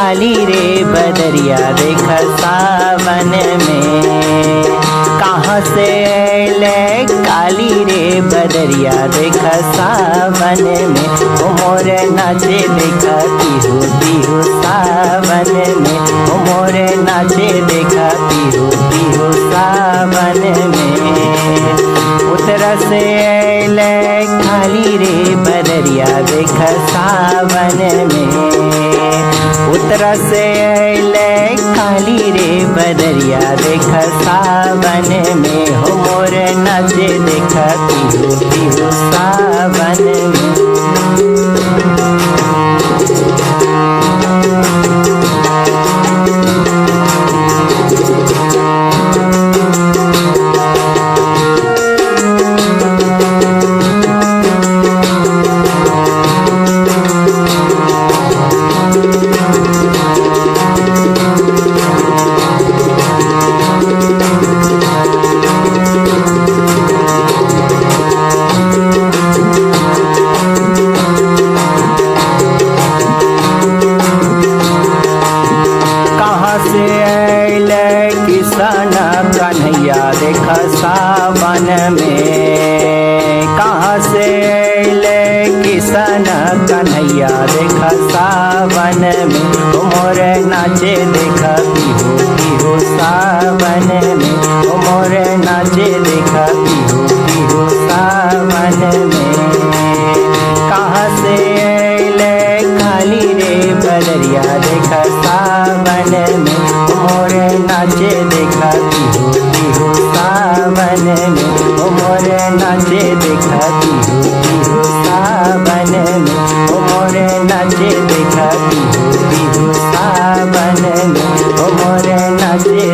काली रे बदरिया देख सावन में। कहाँ से अले काली रे बदरिया देख सावन में। ओ मोरे नाचे देखा पीहू पीहू सावन में। ओ मोरे नाचे देखा पीहू पीहू सावन में। उतरा से अले काली रे बदरिया देख सावन में। उतरा से अले काली रे बदरिया देख सावन में। हो मोरे नाचे देखा पीहू पीहू सावन में। किसान कन्हैया देख सावन में। कहाँ से अले किसान कन्हैया देख सावन में। ओ मोरे नाचे देखा पीहू पीहू सावन में। ओ मोरे नाचे देखा पीहू पीहू सावन में। कहाँ से अले काली रे बदरिया देख सावन में। मोरे नाचे देखा पीहू पीहू सावन में। ओ मोरे नाचे देखा पीहू पीहू सावन में। ओ मोरे नाचे देखा पीहू पीहू सावन में। ओ मोरे नाचे